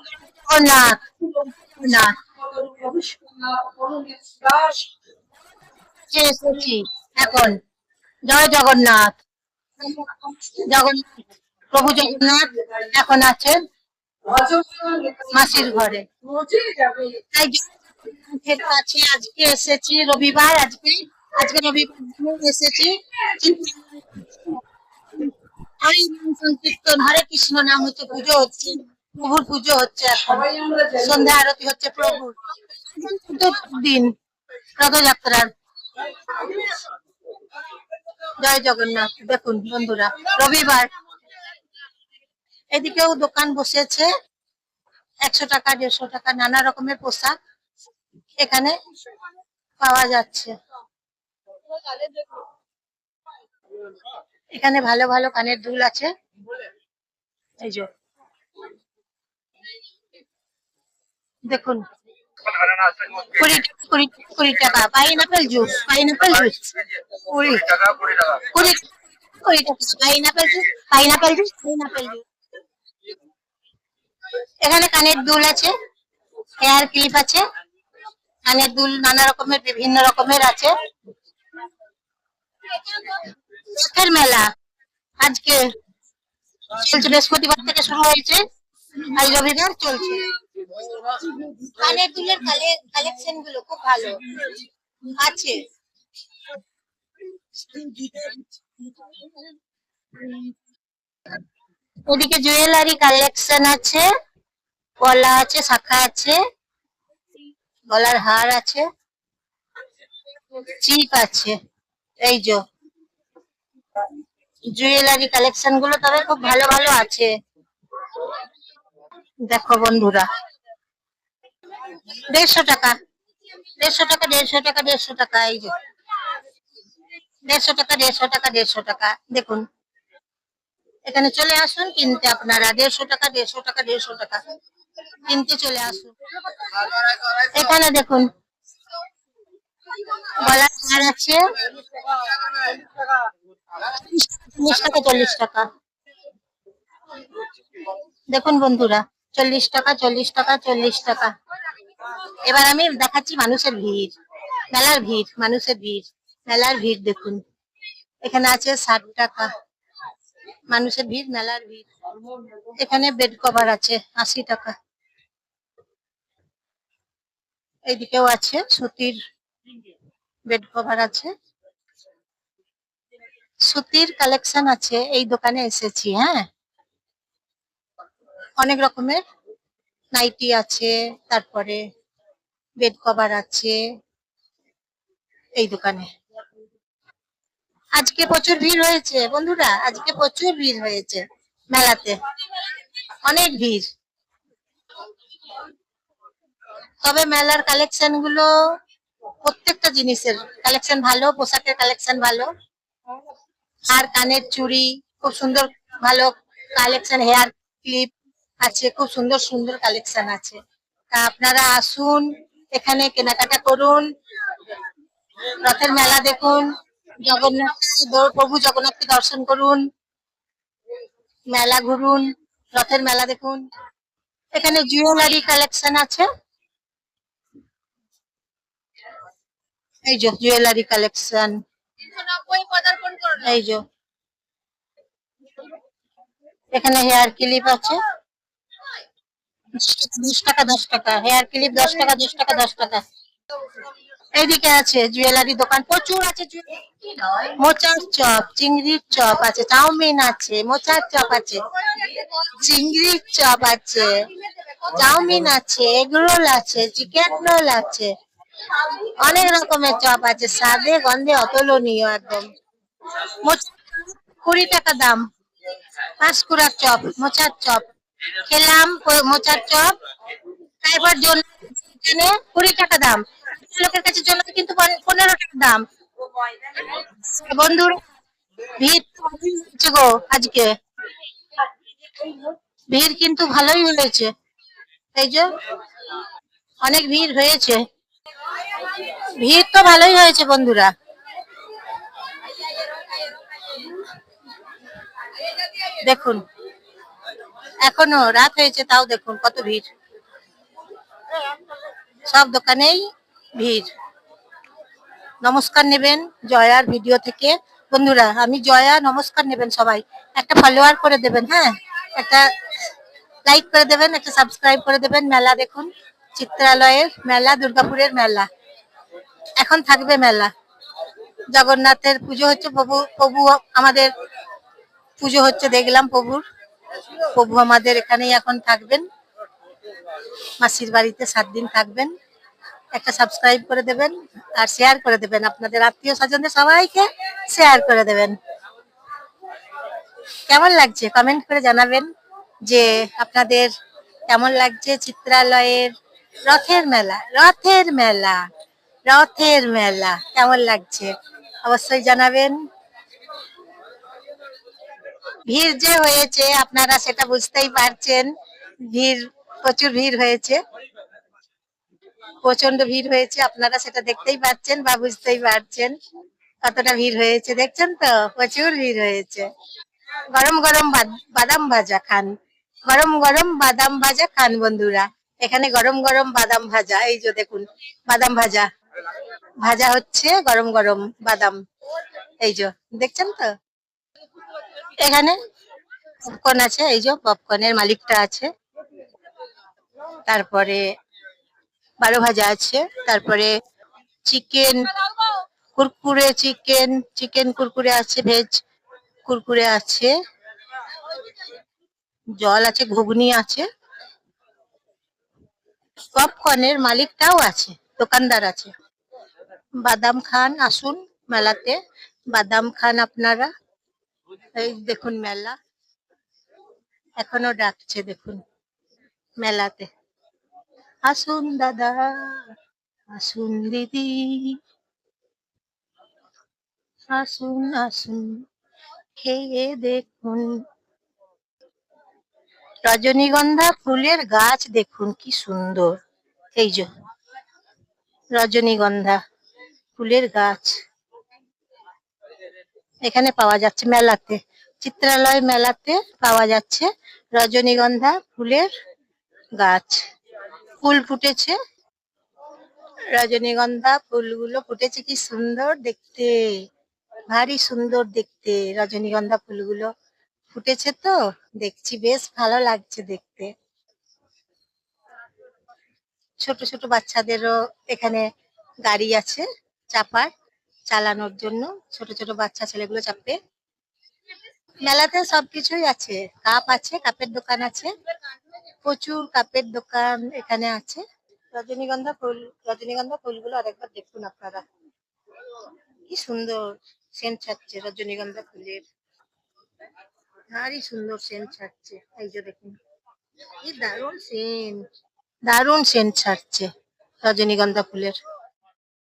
জগন্নাথ, জগন্নাথ এসেছি এখন। জয় জগন্নাথ। জগন্নাথ, প্রভু জগন্নাথ এখন আছেন মাসির ঘরে। তাই জগন্নাথের কাছে আজকে এসেছি, রবিবার আজকে। আজকে রবিবার দিনে এসেছি। ওই সংকীর্তন হরে কৃষ্ণ নাম হচ্ছে, পুজো হচ্ছে, প্রভুর পুজো হচ্ছে এখন। সন্ধ্যা আরতি হচ্ছে প্রভুর। দিন রথযাত্রার। জয় জগন্নাথ। দেখুন বন্ধুরা, রবিবার এদিকেও দোকান বসেছে। 100 টাকা 150 টাকা নানা রকমের পোশাক এখানে পাওয়া যাচ্ছে। এখানে ভালো ভালো কানের দুল আছে। এই যে দেখুন, 20 টাকা 20 টাকা পাইনাপেল জুস, পাইনাপেল জুস 20 টাকা, 20 টাকা pineapple juice, pineapple juice, pineapple juice. এখানে কানের দুল আছে, হেয়ার ক্লিপ আছে, কানের দুল নানা রকমের বিভিন্ন রকমের আছে। রথের মেলা আজকে চলছে, বৃহস্পতিবার থেকে শুরু হয়েছে, আজ রবিবার চলছে। কানের দুলের কালেকশন গুলো খুব ভালো আছে। ওদিকে জুয়েলারি কালেকশন আছে, গলা আছে, শাখা আছে, গলার হার আছে, চিপ আছে। এই যে জুয়েলারি কালেকশন গুলো তবে খুব ভালো ভালো আছে। দেখো বন্ধুরা, 150 টাকা 150 টাকা 150 টাকা 150 টাকা। এই যে 150 টাকা 150 টাকা 150 টাকা। দেখুন, এখানে চলে আসুন কিনতে আপনারা। 150 টাকা 150 টাকা 150 টাকা কিনতে চলে আসুন। এখানে দেখুন, গলার হার আছে 30 টাকা 40 টাকা। দেখুন বন্ধুরা, 40 টাকা 40 টাকা 40 টাকা। এবার আমি দেখাচ্ছি মানুষের ভিড়, মেলার ভিড়, মানুষের ভিড়, মেলার ভিড় দেখুন। এখানে আছে 60 টাকা, মানুষের ভিড়, মেলার ভিড়। এখানে বেড কভার আছে 80 টাকা। এইদিকেও আছে সুতির বেড কভার আছে, সুতির কালেকশন আছে। এই দোকানে এসেছি, হ্যাঁ, অনেক রকমের নাইটি আছে, তারপরে বেড কভার আছে এই দোকানে। আজকে প্রচুর ভিড় হয়েছে বন্ধুরা, আজকে প্রচুর ভিড় হয়েছে মেলাতে, অনেক ভিড়। তবে মেলার কালেকশন গুলো, প্রত্যেকটা জিনিসের কালেকশন ভালো, পোশাকের কালেকশন ভালো, আর কানের চুড়ি খুব সুন্দর, ভালো কালেকশন, হেয়ার ক্লিপ আছে, খুব সুন্দর সুন্দর কালেকশন আছে। তা আপনারা আসুন, এখানে কেনাকাটা করুন, রথের মেলা দেখুন, জগন্নাথ, প্রভু জগন্নাথকে দর্শন করুন, মেলা ঘুরুন, রথের মেলা দেখুন। এখানে জুয়েলারি কালেকশন আছে, এই যে জুয়েলারি কালেকশন, এই যে এখানে হেয়ার ক্লিপ আছে 10 টাকা 10 টাকা, হেয়ার ক্লিপ 10 টাকা 10 টাকা 10 টাকা। এইদিকে আছে জুয়েলারি দোকান, প্রচুর আছে। মোচার চপ, চিংড়ির চপ আছে, চাউমিন আছে, মোচার চপ আছে, চিংড়ির চপ আছে, চাউমিন আছে, এগ রোল আছে, চিকেন রোল আছে, অনেক রকমের চপ আছে, স্বাদে গন্ধে অতুলনীয় একদম। 20 টাকা দাম, 5 কুড়ার চপ, মোচার চপ খেলাম, মোচার চপ। তারপর জন্য এখানে 20 টাকা দাম, লোকের কাছে জন্য কিন্তু 15 টাকা দাম। বন্ধুরা, ভিড় তো ভালোই হয়েছে গো আজকে, ভিড় কিন্তু ভালোই হয়েছে। এই যে অনেক ভিড় হয়েছে, ভিড় তো ভালোই হয়েছে বন্ধুরা। দেখুন, এখনো রাত হয়েছে, তাও দেখুন কত ভিড়, সব দোকানেই ভিড়। নমস্কার নেবেন জয়ার ভিডিও থেকে। বন্ধুরা, আমি জয়া, নমস্কার নেবেন সবাই, একটা ফলোয়ার করে দেবেন, হ্যাঁ, একটা লাইক করে দেবেন, একটা সাবস্ক্রাইব করে দেবেন। মেলা দেখুন, চিত্রালয়ের মেলা, দুর্গাপুরের মেলা, এখন থাকবে মেলা। জগন্নাথের পুজো হচ্ছে, প্রভু আমাদের পুজো হচ্ছে, দেখলাম প্রভু আমাদের এখানেই এখন থাকবেন, মাসির বাড়িতে 7 দিন থাকবেন। একটা সাবস্ক্রাইব করে দেবেন আর শেয়ার করে দেবেন, আপনাদের আত্মীয় স্বজনদের সবাইকে শেয়ার করে দেবেন। কেমন লাগছে কমেন্ট করে জানাবেন যে আপনাদের কেমন লাগছে চিত্রালয়ের রথের মেলা কেমন লাগছে অবশ্যই জানাবেন। ভিড় যে হয়েছে আপনারা সেটা বুঝতেই পারছেন, ভিড়, প্রচুর ভিড় হয়েছে, প্রচন্ড ভিড় হয়েছে, আপনারা সেটা দেখতেই পাচ্ছেন বা বুঝতেই পারছেন কতটা ভিড় হয়েছে, দেখছেন তো, প্রচুর ভিড় হয়েছে। গরম গরম বাদাম ভাজা খান, গরম গরম বাদাম ভাজা খান বন্ধুরা, এখানে গরম গরম বাদাম ভাজা, এই যে দেখুন বাদাম ভাজা ভাজা হচ্ছে, গরম গরম বাদাম, এই যে দেখছেন তো। এখানে পপকর্ন আছে, এই যে পপকর্নের মালিকটা আছে, তারপরে 12 ভাজা আছে, তারপরে চিকেন কুরকুরে, চিকেন কুরকুরে আছে, ভেজ কুরকুরে আছে, জল আছে, ঘুগনি আছে, পপকর্নের মালিকটাও আছে, দোকানদার আছে। বাদাম খান, আসুন মেলাতে, বাদাম খান আপনারা। এই দেখুন মেলা এখনো ডাকছে, দেখুন মেলাতে, আসুন দাদা, আসুন দিদি, আসুন আসুন, খেয়ে দেখুন। রজনীগন্ধা ফুলের গাছ দেখুন কি সুন্দর, এই যে রজনীগন্ধা ফুলের গাছ এখানে পাওয়া যাচ্ছে মেলাতে, চিত্রালয় মেলাতে পাওয়া যাচ্ছে রজনীগন্ধা ফুলের গাছ। ফুল ফুটেছে, রজনীগন্ধা ফুলগুলো ফুটেছে, কি সুন্দর দেখতে, ভারী সুন্দর দেখতে, রজনীগন্ধা ফুলগুলো ফুটেছে তো, দেখছি বেশ ভালো লাগছে দেখতে। ছোট ছোট বাচ্চাদেরও এখানে গাড়ি আছে চাপার, চালানোর জন্য, ছোট ছোট বাচ্চা ছেলেগুলো চাপবে। মেলাতে সবকিছুই আছে, কাপ আছে, কাপের দোকান আছে, প্রচুর কাপের দোকান এখানে আছে। রজনীগন্ধা ফুলগুলো আরেকবার দেখুন আপনারা, কি সুন্দর সেন্ট ছাড়ছে রজনীগন্ধা ফুলের, ভারী সুন্দর সেন্ট ছাড়ছে, এই যে দেখুন কি দারুণ সেন্ট, দারুণ সেন্ট ছাড়ছে রজনীগন্ধা ফুলের।